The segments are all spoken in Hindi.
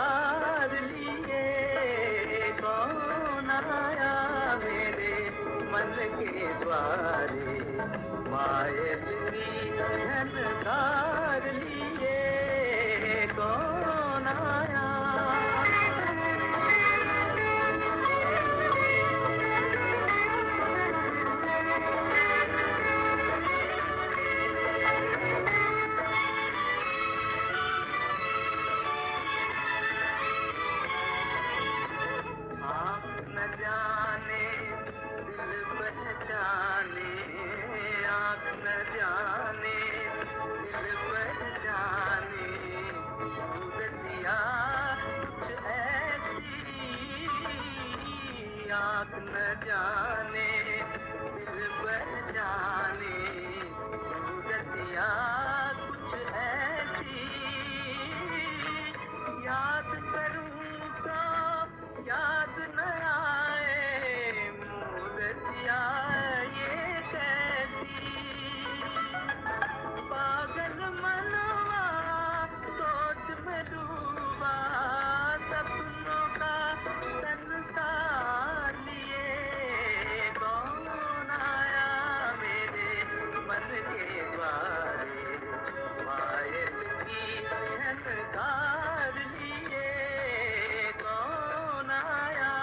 झनकार लिए, कौन आया मेरे मन के द्वारे, पायल की झनकार लिए, कौन आया। आँख न जाने दिल पहचाने, सूरतिया कुछ ऐसी, याद करूं तो याद न आए, मूरतिया ये कैसी। पागल मनवा सोच में डूबा, सपनों का संसार लिए, कौन आया मेरे मन के द्वारे, पायल की झनकार लिए, कौन आया।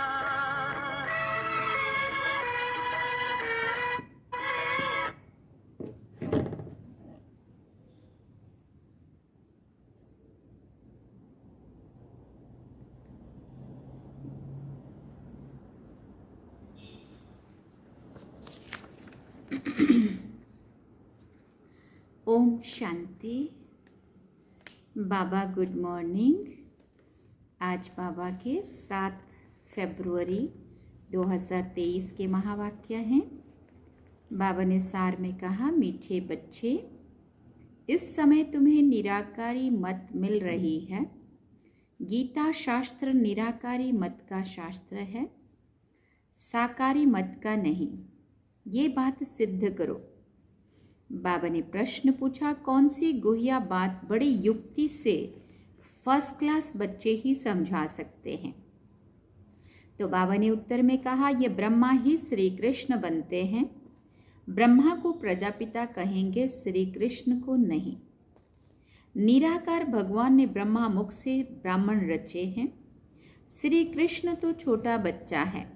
ओम शांति। बाबा गुड मॉर्निंग। आज बाबा के 7 फरवरी 2023 के महावाक्य हैं। बाबा ने सार में कहा, मीठे बच्चे, इस समय तुम्हें निराकारी मत मिल रही है। गीता शास्त्र निराकारी मत का शास्त्र है, साकारी मत का नहीं। ये बात सिद्ध करो। बाबा ने प्रश्न पूछा, कौन सी गुहिया बात बड़ी युक्ति से फर्स्ट क्लास बच्चे ही समझा सकते हैं? तो बाबा ने उत्तर में कहा, ये ब्रह्मा ही श्री कृष्ण बनते हैं। ब्रह्मा को प्रजापिता कहेंगे, श्री कृष्ण को नहीं। निराकार भगवान ने ब्रह्मा मुख से ब्राह्मण रचे हैं। श्री कृष्ण तो छोटा बच्चा है।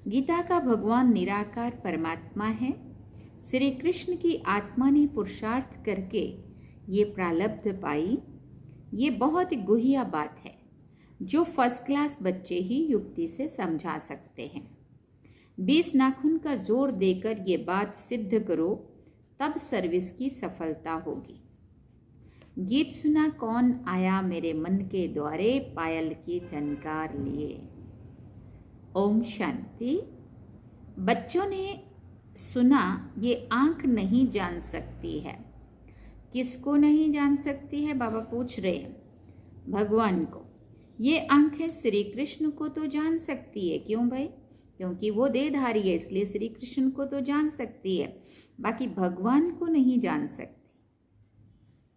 गीता का भगवान निराकार परमात्मा है। श्री कृष्ण की आत्मा ने पुरुषार्थ करके ये प्रालब्ध पाई। ये बहुत गुहिया बात है जो फर्स्ट क्लास बच्चे ही युक्ति से समझा सकते हैं। 20 नाखून का जोर देकर ये बात सिद्ध करो, तब सर्विस की सफलता होगी। गीत सुना, कौन आया मेरे मन के द्वारे, पायल की झनकार लिए। ओम शांति। बच्चों ने सुना, ये आंख नहीं जान सकती है। किसको नहीं जान सकती है? बाबा पूछ रहे हैं भगवान को। ये आंखें श्री कृष्ण को तो जान सकती है। क्यों भाई? क्योंकि वो देहधारी है, इसलिए श्री कृष्ण को तो जान सकती है, बाकी भगवान को नहीं जान सकती।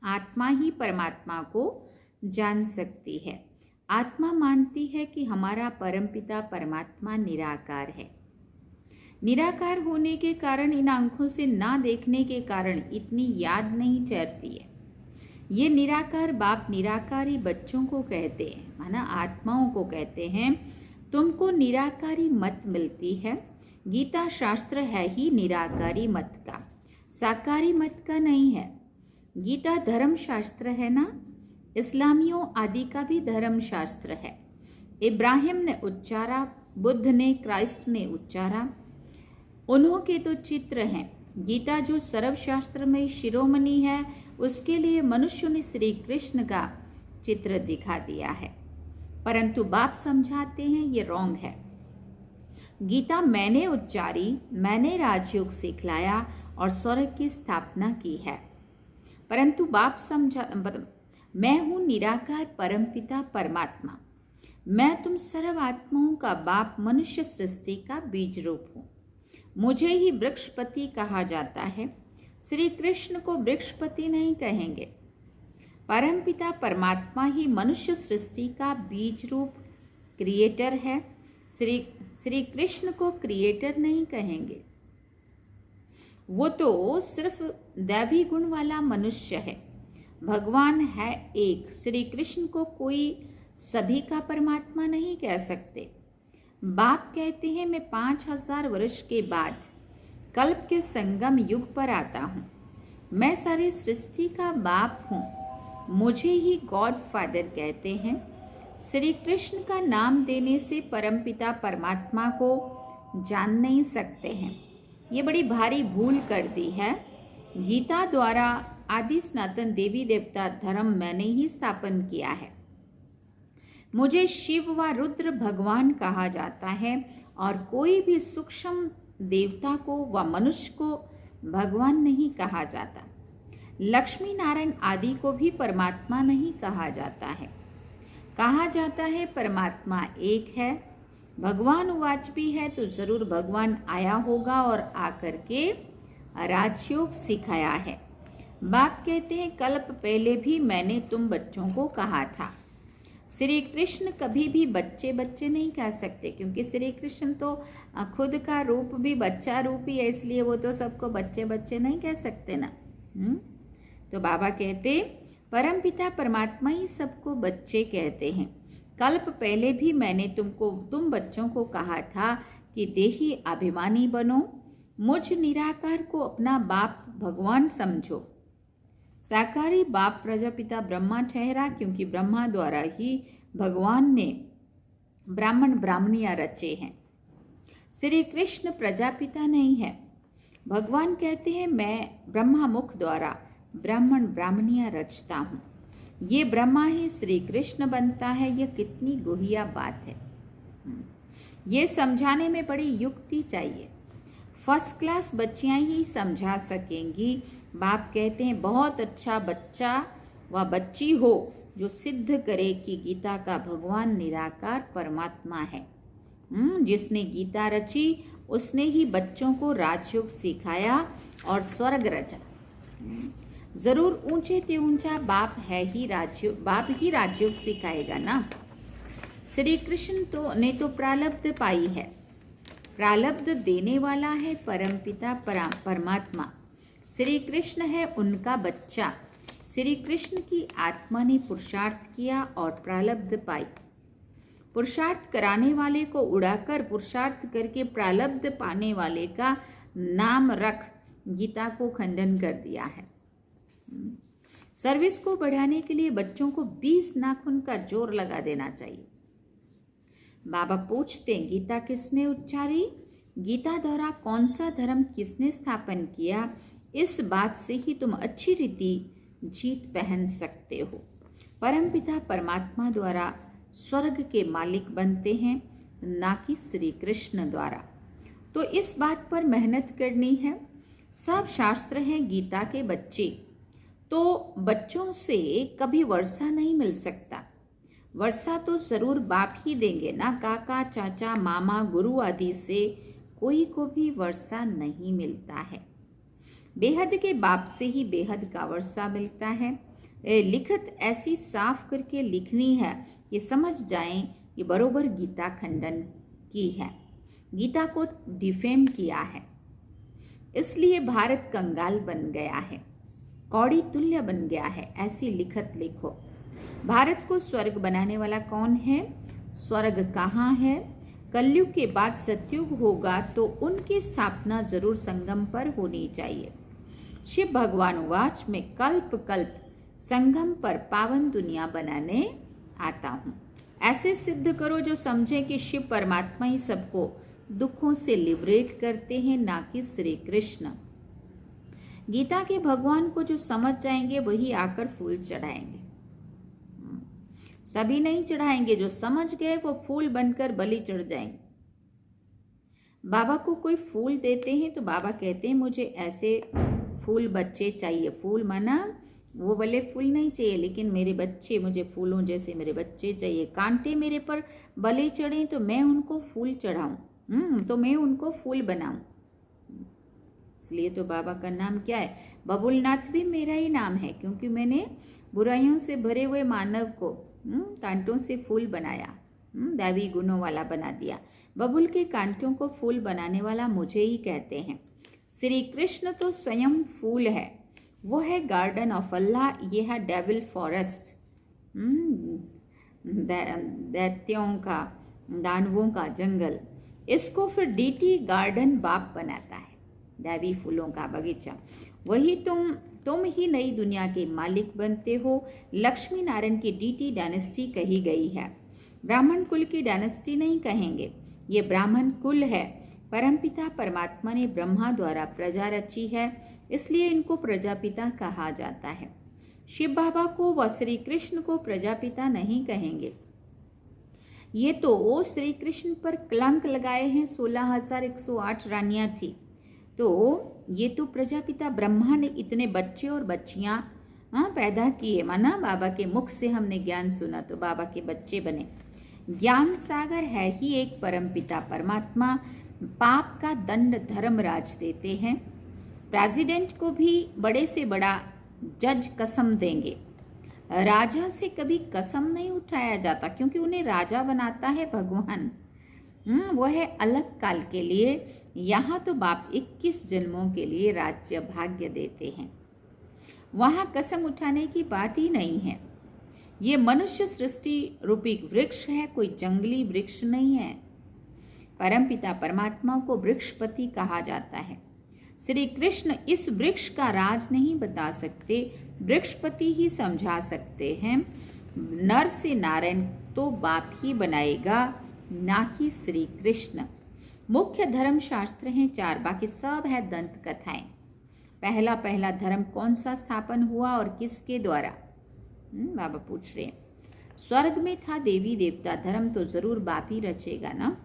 आत्मा ही परमात्मा को जान सकती है। आत्मा मानती है कि हमारा परमपिता परमात्मा निराकार है। निराकार होने के कारण, इन आंखों से ना देखने के कारण इतनी याद नहीं ठहरती है। ये निराकार बाप निराकारी बच्चों को कहते हैं, माना आत्माओं को कहते हैं, तुमको निराकारी मत मिलती है। गीता शास्त्र है ही निराकारी मत का, साकारी मत का नहीं है। गीता धर्म शास्त्र है ना, इस्लामियों आदि का भी धर्म शास्त्र है। इब्राहिम ने उच्चारा, बुद्ध ने, क्राइस्ट ने उच्चारा, उन्हों के तो चित्र हैं। गीता जो सर्वशास्त्र में शिरोमणि है, उसके लिए मनुष्य ने श्री कृष्ण का चित्र दिखा दिया है, परंतु बाप समझाते हैं ये रॉन्ग है। गीता मैंने उच्चारी, मैंने राजयोग सिखलाया और स्वर्ग की स्थापना की है, परंतु बाप समझा, मैं हूँ निराकार परमपिता परमात्मा। मैं तुम सर्व आत्माओं का बाप, मनुष्य सृष्टि का बीज रूप हूँ। मुझे ही वृक्षपति कहा जाता है। श्री कृष्ण को वृक्षपति नहीं कहेंगे। परमपिता परमात्मा ही मनुष्य सृष्टि का बीज रूप क्रिएटर है। श्री कृष्ण को क्रिएटर नहीं कहेंगे, वो तो सिर्फ दैवी गुण वाला मनुष्य है। भगवान है एक। श्री कृष्ण को कोई सभी का परमात्मा नहीं कह सकते। बाप कहते हैं मैं 5000 वर्ष के बाद कल्प के संगम युग पर आता हूँ। मैं सारी सृष्टि का बाप हूँ। मुझे ही गॉड फादर कहते हैं। श्री कृष्ण का नाम देने से परमपिता परमात्मा को जान नहीं सकते हैं। ये बड़ी भारी भूल कर दी है। गीता द्वारा आदि सनातन देवी देवता धर्म मैंने ही स्थापन किया है। मुझे शिव व रुद्र भगवान कहा जाता है और कोई भी सूक्ष्म देवता को व मनुष्य को भगवान नहीं कहा जाता। लक्ष्मी नारायण आदि को भी परमात्मा नहीं कहा जाता है। कहा जाता है परमात्मा एक है। भगवान उवाच भी है तो जरूर भगवान आया होगा और आकर के राजयोग सिखाया है। बाप कहते हैं कल्प पहले भी मैंने तुम बच्चों को कहा था। श्री कृष्ण कभी भी बच्चे बच्चे नहीं कह सकते, क्योंकि श्री कृष्ण तो खुद का रूप भी बच्चा रूप ही है, इसलिए वो तो सबको बच्चे बच्चे नहीं कह सकते ना। तो बाबा कहते परमपिता परमात्मा ही सबको बच्चे कहते हैं। कल्प पहले भी मैंने तुम बच्चों को कहा था कि देही अभिमानी बनो, मुझ निराकार को अपना बाप भगवान समझो। साकारी बाप प्रजापिता ब्रह्मा ठहरा, क्योंकि ब्रह्मा द्वारा ही भगवान ने ब्राह्मण ब्राह्मणियां रचे हैं। श्री कृष्ण प्रजापिता नहीं है। भगवान कहते हैं मैं ब्रह्मा मुख द्वारा ब्राह्मण ब्राह्मणियां रचता हूँ। ये ब्रह्मा ही श्री कृष्ण बनता है। यह कितनी गुहिया बात है। ये समझाने में बड़ी युक्ति चाहिए। फर्स्ट क्लास बच्चियां ही समझा सकेंगी। बाप कहते हैं बहुत अच्छा बच्चा व बच्ची हो जो सिद्ध करे कि गीता का भगवान निराकार परमात्मा है। जिसने गीता रची उसने ही बच्चों को राजयोग सिखाया और स्वर्ग रचा। जरूर ऊंचे ते ऊंचा बाप है ही राजयोग, बाप ही राजयोग सिखाएगा ना। श्री कृष्ण ने तो प्रारब्ध पाई है। प्रारब्ध देने वाला है परमपिता परमात्मा। श्री कृष्ण है उनका बच्चा। श्री कृष्ण की आत्मा ने पुरुषार्थ किया और प्रारब्ध पाई। पुरुषार्थ कराने वाले को उड़ाकर पुरुषार्थ करके प्रारब्ध पाने वाले का नाम रख गीता को खंडन कर दिया है। सर्विस को बढ़ाने के लिए बच्चों को 20 नाखून का जोर लगा देना चाहिए। बाबा पूछते गीता किसने उच्चारी, गीता द्वारा कौन सा धर्म किसने स्थापन किया, इस बात से ही तुम अच्छी रीति जीत पहन सकते हो। परमपिता परमात्मा द्वारा स्वर्ग के मालिक बनते हैं, ना कि श्री कृष्ण द्वारा। तो इस बात पर मेहनत करनी है। सब शास्त्र हैं गीता के बच्चे, तो बच्चों से कभी वर्षा नहीं मिल सकता। वर्षा तो जरूर बाप ही देंगे ना। काका चाचा मामा गुरु आदि से कोई को भी वर्षा नहीं मिलता है। बेहद के बाप से ही बेहद का वर्षा मिलता है। लिखत ऐसी साफ करके लिखनी है कि समझ जाएं ये बरोबर गीता खंडन की है, गीता को डिफेम किया है। इसलिए भारत कंगाल बन गया है, कौड़ी तुल्य बन गया है। ऐसी लिखत लिखो। भारत को स्वर्ग बनाने वाला कौन है? स्वर्ग कहाँ है? कलयुग के बाद सतयुग होगा तो उनकी स्थापना जरूर संगम पर होनी चाहिए। शिव भगवान उवाच में कल्प कल्प संगम पर पावन दुनिया बनाने आता हूँ। ऐसे सिद्ध करो जो समझे कि शिव परमात्मा ही सबको दुखों से लिबरेट करते हैं, ना कि श्री कृष्ण। गीता के भगवान को जो समझ जाएंगे वही आकर फूल चढ़ाएंगे। सभी नहीं चढ़ाएंगे, जो समझ गए वो फूल बनकर बलि चढ़ जाएंगे। बाबा को कोई फूल देते हैं तो बाबा कहते हैं मुझे ऐसे फूल बच्चे चाहिए। फूल माना वो वाले फूल नहीं चाहिए, लेकिन मेरे बच्चे, मुझे फूलों जैसे मेरे बच्चे चाहिए। कांटे मेरे पर बलि चढ़े तो मैं उनको फूल चढ़ाऊं, तो मैं उनको फूल बनाऊं। इसलिए तो बाबा का नाम क्या है? बबुलनाथ भी मेरा ही नाम है, क्योंकि मैंने बुराइयों से भरे हुए मानव को कांटों से फूल बनाया, दैवी गुणों वाला बना दिया। बबुल के कांटों को फूल बनाने वाला मुझे ही कहते हैं। श्री कृष्ण तो स्वयं फूल है, वो है गार्डन ऑफ अल्लाह, ये है डेविल फॉरेस्ट, दैत्यों का, दानवों का जंगल। इसको फिर डीटी गार्डन बाप बनाता है, दैवी फूलों का बगीचा। वही तुम ही नई दुनिया के मालिक बनते हो। लक्ष्मी नारायण की डीटी डायनेस्टी कही गई है, ब्राह्मण कुल की डायनेस्टी नहीं कहेंगे, ये ब्राह्मण कुल है। परमपिता परमात्मा ने ब्रह्मा द्वारा प्रजा रची है, इसलिए इनको प्रजापिता कहा जाता है। शिव बाबा को व श्री कृष्ण को प्रजापिता नहीं कहेंगे, ये तो श्री कृष्ण पर कलंक लगाए हैं। 16,108 रानियां थी, तो ये तो प्रजापिता ब्रह्मा ने इतने बच्चे और बच्चियां पैदा किए। माना बाबा के मुख से हमने ज्ञान सुना तो बाबा के बच्चे बने। ज्ञान सागर है ही एक परमपिता परमात्मा। पाप का दंड धर्मराज देते हैं। प्रेसिडेंट को भी बड़े से बड़ा जज कसम देंगे। राजा से कभी कसम नहीं उठाया जाता, क्योंकि उन्हें राजा बनाता है भगवान। वो है अलग काल के लिए। यहाँ तो बाप 21 जन्मों के लिए राज्य भाग्य देते हैं, वहाँ कसम उठाने की बात ही नहीं है। ये मनुष्य सृष्टि रूपी वृक्ष है, कोई जंगली वृक्ष नहीं है। परमपिता परमात्मा को वृक्षपति कहा जाता है। श्री कृष्ण इस वृक्ष का राज नहीं बता सकते, वृक्षपति ही समझा सकते हैं। नर से नारायण तो बाप ही बनाएगा, ना कि श्री कृष्ण। मुख्य धर्म शास्त्र हैं 4, बाकी सब है दंत कथाएं। पहला धर्म कौन सा स्थापन हुआ और किसके द्वारा? बाबा पूछ रहे हैं। स्वर्ग में था देवी देवता धर्म, तो जरूर बाप ही रचेगा ना।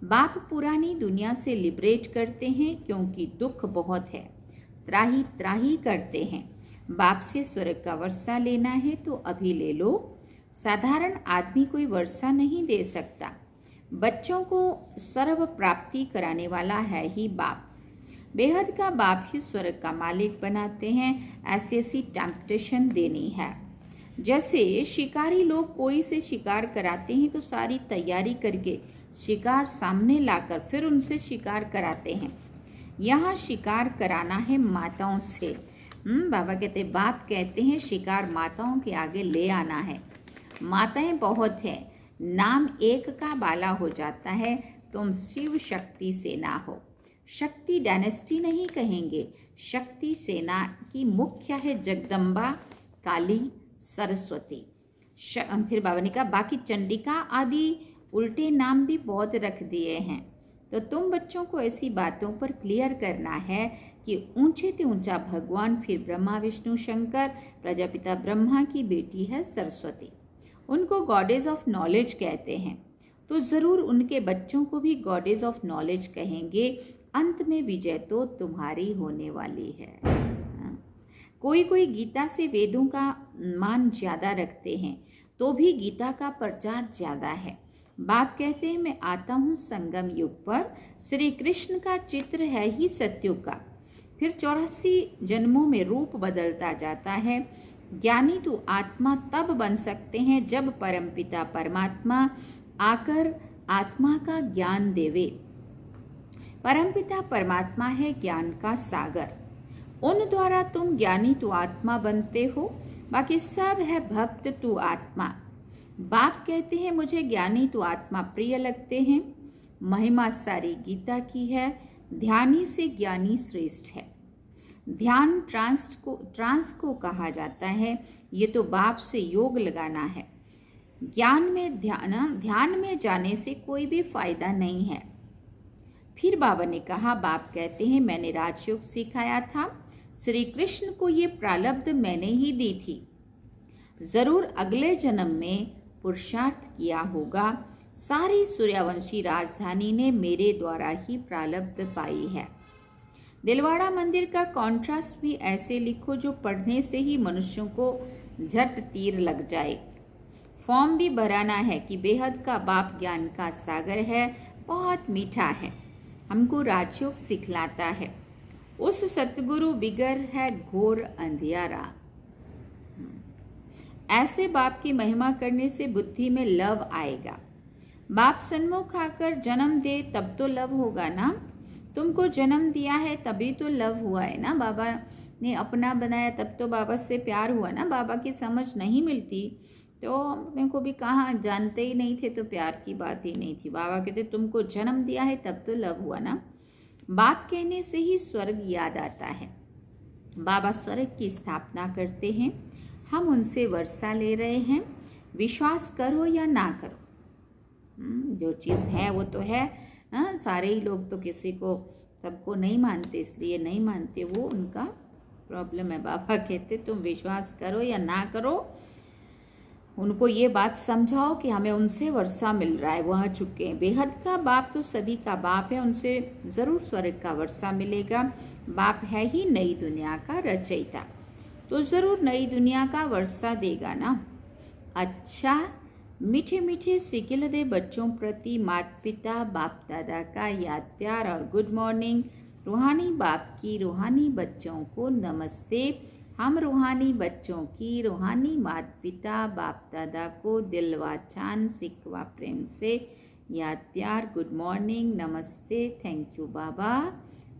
बाप पुरानी दुनिया से लिबरेट करते हैं, क्योंकि दुख बहुत है, त्राही त्राही करते हैं। बाप से स्वर्ग का वर्षा लेना है तो अभी ले लो। साधारण आदमी कोई वर्षा नहीं दे सकता। बच्चों को सर्व प्राप्ति कराने वाला है ही बाप। बेहद का बाप ही स्वर्ग का मालिक बनाते हैं। ऐसी टेम्पटेशन देनी है। जैसे शिकारी लोग कोई से शिकार कराते हैं तो सारी तैयारी करके शिकार सामने लाकर फिर उनसे शिकार कराते हैं। यहाँ शिकार कराना है माताओं से। बाबा कहते, बाप कहते हैं शिकार माताओं के आगे ले आना है। माताएं बहुत हैं, नाम एक का बाला हो जाता है। तुम शिव शक्ति सेना हो। शक्ति डायनेस्टी नहीं कहेंगे, शक्ति सेना की मुख्य है जगदम्बा, काली, सरस्वती। फिर बाबा ने कहा बाकी चंडिका आदि उल्टे नाम भी बहुत रख दिए हैं। तो तुम बच्चों को ऐसी बातों पर क्लियर करना है कि ऊंचे से ऊंचा भगवान, फिर ब्रह्मा विष्णु शंकर, प्रजापिता ब्रह्मा की बेटी है सरस्वती। उनको गॉडेज ऑफ नॉलेज कहते हैं, तो ज़रूर उनके बच्चों को भी गॉडेज ऑफ नॉलेज कहेंगे। अंत में विजय तो तुम्हारी होने वाली है। कोई गीता से वेदों का मान ज़्यादा रखते हैं, तो भी गीता का प्रचार ज़्यादा है। बाप कहते हैं मैं आता हूँ संगम युग पर। श्री कृष्ण का चित्र है ही सत्युग का, फिर 84 जन्मों में रूप बदलता जाता है। ज्ञानी तो आत्मा तब बन सकते हैं जब परमपिता परमात्मा आकर आत्मा का ज्ञान देवे। परमपिता परमात्मा है ज्ञान का सागर, उन द्वारा तुम ज्ञानी तो आत्मा बनते हो, बाकी सब है भक्त तू आत्मा। बाप कहते हैं मुझे ज्ञानी तो आत्मा प्रिय लगते हैं। महिमा सारी गीता की है, ध्यानी से ज्ञानी श्रेष्ठ है। ध्यान ट्रांस को कहा जाता है, ये तो बाप से योग लगाना है। ध्यान में जाने से कोई भी फायदा नहीं है। फिर बाबा ने कहा, बाप कहते हैं मैंने राजयोग सिखाया था, श्री कृष्ण को ये प्रारब्ध मैंने ही दी थी। जरूर अगले जन्म में पुरुषार्थ किया होगा। सारी सूर्यवंशी राजधानी ने मेरे द्वारा ही प्रारब्ध पाई है। दिलवाड़ा मंदिर का कॉन्ट्रास्ट भी ऐसे लिखो जो पढ़ने से ही मनुष्यों को झट तीर लग जाए। फॉर्म भी भराना है कि बेहद का बाप ज्ञान का सागर है, बहुत मीठा है, हमको राजयोग सिखलाता है। उस सतगुरु बिगर है घोर अंधियारा। ऐसे बाप की महिमा करने से बुद्धि में लव आएगा। बाप सन्मुख आकर जन्म दे तब तो लव होगा ना। तुमको जन्म दिया है तभी तो लव हुआ है ना। बाबा ने अपना बनाया तब तो बाबा से प्यार हुआ ना। बाबा की समझ नहीं मिलती तो अपने को भी कहाँ, जानते ही नहीं थे तो प्यार की बात ही नहीं थी। बाबा कहते तुमको जन्म दिया है तब तो लव हुआ ना। बाप कहने से ही स्वर्ग याद आता है। बाबा स्वर्ग की स्थापना करते हैं, हम उनसे वर्षा ले रहे हैं। विश्वास करो या ना करो, जो चीज़ है वो तो है। सारे ही लोग तो किसी को, सबको नहीं मानते, इसलिए नहीं मानते, वो उनका प्रॉब्लम है। बाबा कहते तुम विश्वास करो या ना करो, उनको ये बात समझाओ कि हमें उनसे वर्षा मिल रहा है, वो आ चुके हैं। बेहद का बाप तो सभी का बाप है, उनसे ज़रूर स्वर्ग का वर्षा मिलेगा। बाप है ही नई दुनिया का रचयिता, तो ज़रूर नई दुनिया का वर्षा देगा ना। अच्छा, मीठे मीठे सिकिल दे बच्चों प्रति माता पिता बाप दादा का याद प्यार और गुड मॉर्निंग। रूहानी बाप की रूहानी बच्चों को नमस्ते। हम रूहानी बच्चों की रूहानी माता पिता बाप दादा को दिलवा चांद सिकवा प्रेम से याद प्यार, गुड मॉर्निंग, नमस्ते, थैंक यू बाबा,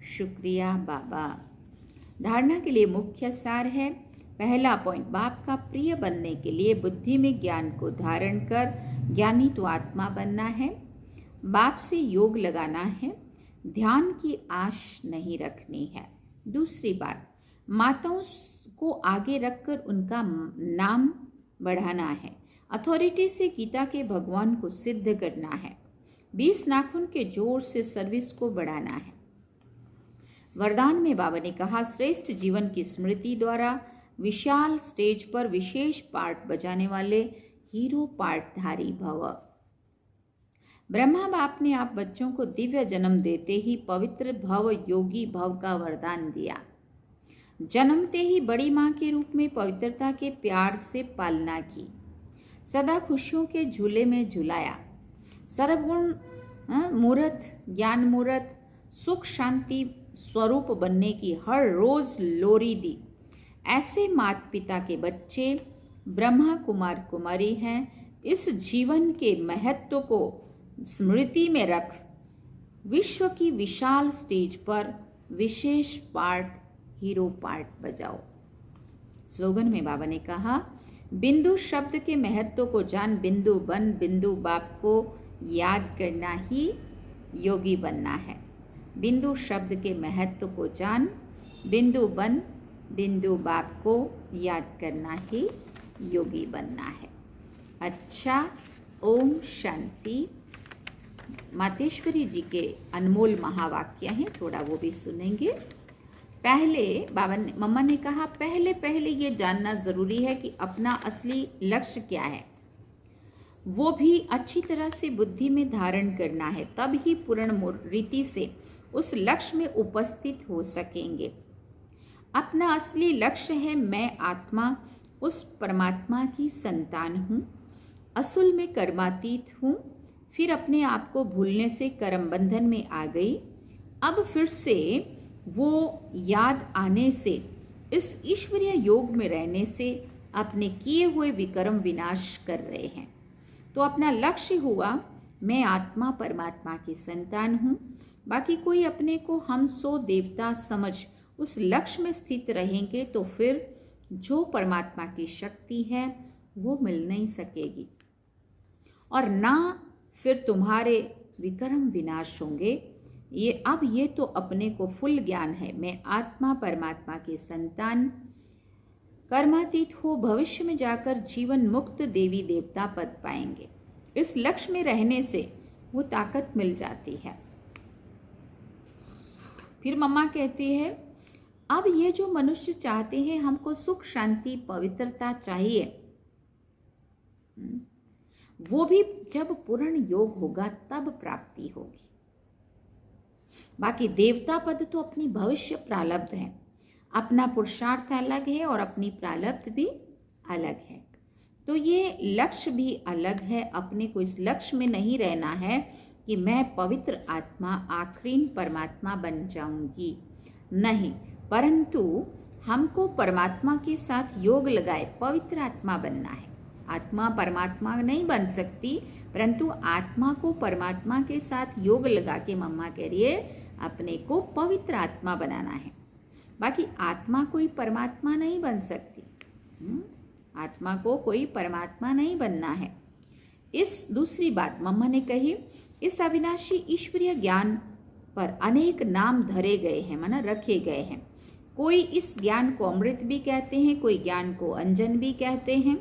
शुक्रिया बाबा। धारणा के लिए मुख्य सार है। पहला पॉइंट, बाप का प्रिय बनने के लिए बुद्धि में ज्ञान को धारण कर ज्ञानी तो आत्मा बनना है। बाप से योग लगाना है, ध्यान की आश नहीं रखनी है। दूसरी बात, माताओं को आगे रखकर उनका नाम बढ़ाना है। अथॉरिटी से गीता के भगवान को सिद्ध करना है। 20 नाखून के जोर से सर्विस को बढ़ाना है। वरदान में बाबा ने कहा, श्रेष्ठ जीवन की स्मृति द्वारा विशाल स्टेज पर विशेष पार्ट बजाने वाले हीरो पार्टधारी भव। ब्रह्मा बाप ने आप बच्चों को दिव्य जन्म देते ही पवित्र भव योगी भव का वरदान दिया। जन्मते ही बड़ी माँ के रूप में पवित्रता के प्यार से पालना की, सदा खुशियों के झूले में झुलाया, सर्वगुण मूर्त ज्ञान मूर्त सुख शांति स्वरूप बनने की हर रोज लोरी दी। ऐसे माता पिता के बच्चे ब्रह्मा कुमार कुमारी हैं। इस जीवन के महत्व को स्मृति में रख विश्व की विशाल स्टेज पर विशेष पार्ट हीरो पार्ट बजाओ। स्लोगन में बाबा ने कहा, बिंदु शब्द के महत्व को जान, बिंदु बन, बिंदु बाप को याद करना ही योगी बनना है। बिंदु शब्द के महत्व को जान, बिंदु बन, बिंदु बाप को याद करना ही योगी बनना है। अच्छा, ओम शांति। मातेश्वरी जी के अनमोल महावाक्य हैं, थोड़ा वो भी सुनेंगे। पहले बाबा ने, मम्मा ने कहा, पहले ये जानना ज़रूरी है कि अपना असली लक्ष्य क्या है, वो भी अच्छी तरह से बुद्धि में धारण करना है, तब ही पूर्ण रीति से उस लक्ष्य में उपस्थित हो सकेंगे। अपना असली लक्ष्य है, मैं आत्मा उस परमात्मा की संतान हूँ, असुल में कर्मातीत हूँ, फिर अपने आप को भूलने से कर्म बंधन में आ गई। अब फिर से वो याद आने से, इस ईश्वरीय योग में रहने से अपने किए हुए विकर्म विनाश कर रहे हैं। तो अपना लक्ष्य हुआ, मैं आत्मा परमात्मा की संतान हूँ। बाकी कोई अपने को हम सो देवता समझ उस लक्ष्य में स्थित रहेंगे तो फिर जो परमात्मा की शक्ति है वो मिल नहीं सकेगी, और ना फिर तुम्हारे विकर्म विनाश होंगे। ये तो अपने को फुल ज्ञान है, मैं आत्मा परमात्मा की संतान, कर्मातीत हो, भविष्य में जाकर जीवन मुक्त देवी देवता पद पाएंगे। इस लक्ष्य में रहने से वो ताकत मिल जाती है। फिर मम्मा कहती है, अब ये जो मनुष्य चाहते हैं, हमको सुख शांति पवित्रता चाहिए, वो भी जब पूर्ण योग होगा तब प्राप्ति होगी। बाकी देवता पद तो अपनी भविष्य प्रारब्ध है, अपना पुरुषार्थ अलग है और अपनी प्रारब्ध भी अलग है। तो ये लक्ष्य भी अलग है। अपने को इस लक्ष्य में नहीं रहना है कि मैं पवित्र आत्मा आखिरी परमात्मा बन जाऊंगी, नहीं, परंतु हमको परमात्मा के साथ योग लगाए पवित्र आत्मा बनना है। आत्मा परमात्मा नहीं बन सकती, परंतु आत्मा को परमात्मा के साथ योग लगा के मम्मा कह रही है अपने को पवित्र आत्मा बनाना है। बाकी आत्मा कोई परमात्मा नहीं बन सकती। आत्मा को कोई परमात्मा नहीं बनना है। इस दूसरी बात मम्मा ने कही, इस अविनाशी ईश्वरीय ज्ञान पर अनेक नाम धरे गए हैं, माना रखे गए हैं। कोई इस ज्ञान को अमृत भी कहते हैं, कोई ज्ञान को अंजन भी कहते हैं।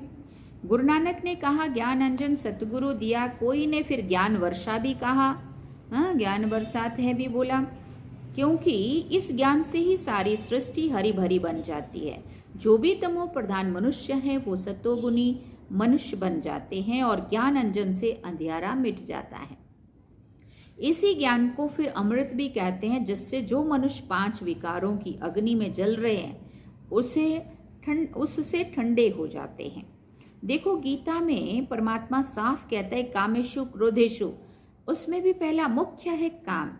गुरु नानक ने कहा ज्ञान अंजन सतगुरु दिया, कोई ने फिर ज्ञान वर्षा भी कहा, ज्ञान बरसात है भी बोला, क्योंकि इस ज्ञान से ही सारी सृष्टि हरी भरी बन जाती है। जो भी तमो प्रधान मनुष्य है वो सतोगुनी मनुष्य बन जाते हैं और ज्ञान अंजन से अंधियारा मिट जाता है। इसी ज्ञान को फिर अमृत भी कहते हैं, जिससे जो मनुष्य 5 विकारों की अग्नि में जल रहे हैं उससे ठंडे हो जाते हैं। देखो गीता में परमात्मा साफ कहता है कामेशु क्रोधेशु, उसमें भी पहला मुख्य है काम,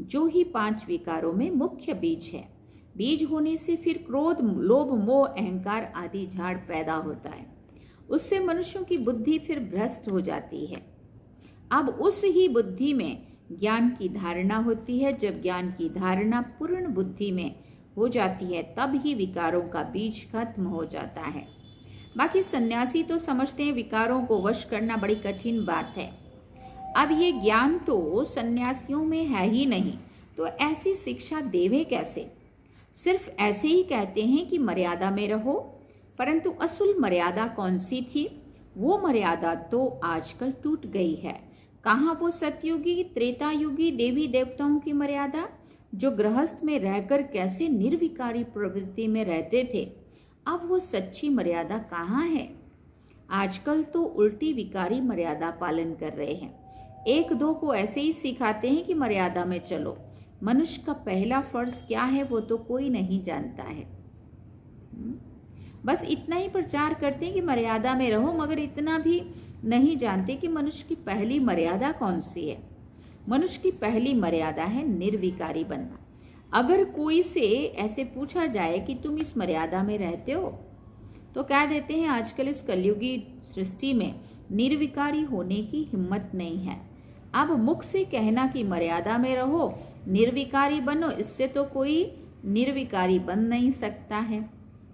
जो ही 5 विकारों में मुख्य बीज है। बीज होने से फिर क्रोध, लोभ, मोह, अहंकार आदि झाड़ पैदा होता है। उससे मनुष्यों की बुद्धि फिर भ्रष्ट हो जाती है। अब उस ही बुद्धि में ज्ञान की धारणा होती है। जब ज्ञान की धारणा पूर्ण बुद्धि में हो जाती है तब ही विकारों का बीज खत्म हो जाता है। बाकी सन्यासी तो समझते हैं विकारों को वश करना बड़ी कठिन बात है। अब ये ज्ञान तो सन्यासियों में है ही नहीं, तो ऐसी शिक्षा देवे कैसे? सिर्फ ऐसे ही कहते हैं कि मर्यादा में रहो, परंतु असल मर्यादा कौन सी थी? वो मर्यादा तो आजकल टूट गई है। कहाँ वो सतयुगी त्रेता युगी देवी देवताओं की मर्यादा, जो गृहस्थ में रहकर कैसे निर्विकारी प्रवृत्ति में रहते थे, अब वो सच्ची मर्यादा कहाँ है? आजकल तो उल्टी विकारी मर्यादा पालन कर रहे हैं। 1-2 को ऐसे ही सिखाते हैं कि मर्यादा में चलो। मनुष्य का पहला फर्ज क्या है वो तो कोई नहीं जानता है। बस इतना ही प्रचार करते हैं कि मर्यादा में रहो, मगर इतना भी नहीं जानते कि मनुष्य की पहली मर्यादा कौन सी है। मनुष्य की पहली मर्यादा है निर्विकारी बनना। अगर कोई से ऐसे पूछा जाए कि तुम इस मर्यादा में रहते हो, तो कह देते हैं आजकल इस कलयुगी सृष्टि में निर्विकारी होने की हिम्मत नहीं है। अब मुख से कहना कि मर्यादा में रहो, निर्विकारी बनो, इससे तो कोई निर्विकारी बन नहीं सकता है।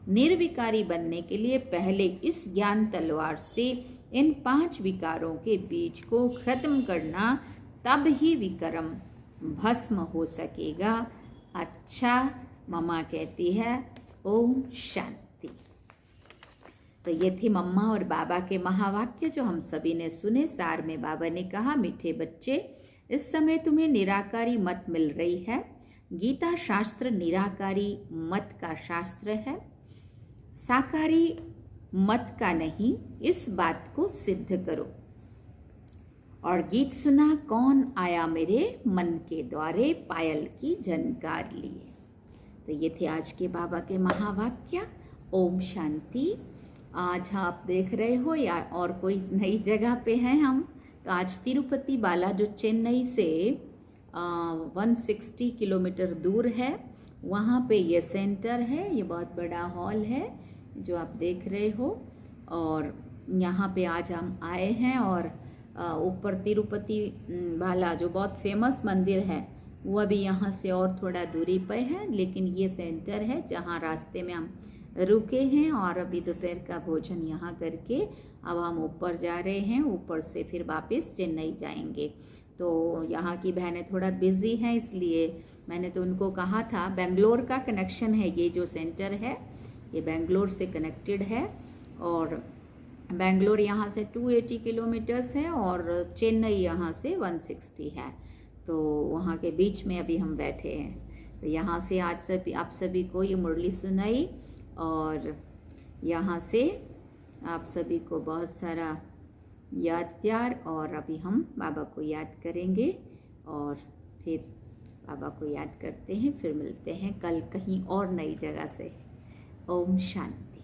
निर्विकारी बनने के लिए पहले इस ज्ञान तलवार से इन 5 विकारों के बीज को खत्म करना, तब ही विक्रम भस्म हो सकेगा। अच्छा, मम्मा कहती है ओम शांति। तो ये थी मम्मा और बाबा के महावाक्य जो हम सभी ने सुने। सार में बाबा ने कहा, मीठे बच्चे, इस समय तुम्हें निराकारी मत मिल रही है। गीता शास्त्र निराकारी मत का शास्त्र है, साकारी मत का नहीं। इस बात को सिद्ध करो। और गीत सुना, कौन आया मेरे मन के द्वारे, पायल की झनकार लिए। तो ये थे आज के बाबा के महावाक्य। ओम शांति। आज आप देख रहे हो या और कोई नई जगह पे हैं हम, तो आज तिरुपति बाला जो चेन्नई से 160 किलोमीटर दूर है, वहाँ पे ये सेंटर है। ये बहुत बड़ा हॉल है जो आप देख रहे हो, और यहाँ पे आज हम आए हैं। और ऊपर तिरुपति बाला जो बहुत फेमस मंदिर है वो अभी यहाँ से और थोड़ा दूरी पे है, लेकिन ये सेंटर है जहाँ रास्ते में हम रुके हैं। और अभी दोपहर का भोजन यहाँ करके अब हम ऊपर जा रहे हैं। ऊपर से फिर वापस चेन्नई जाएंगे। तो यहाँ की बहनें थोड़ा बिजी हैं, इसलिए मैंने तो उनको कहा था, बेंगलोर का कनेक्शन है ये जो सेंटर है, ये बेंगलोर से कनेक्टेड है। और बेंगलोर यहाँ से 280 किलोमीटर्स है और चेन्नई यहाँ से 160 है। तो वहाँ के बीच में अभी हम बैठे हैं। तो यहाँ से आज आप सभी को ये मुरली सुनाई, और यहाँ से आप सभी को बहुत सारा याद प्यार। और अभी हम बाबा को याद करेंगे और फिर बाबा को याद करते हैं, फिर मिलते हैं कल कहीं और नई जगह से। ओम शांति।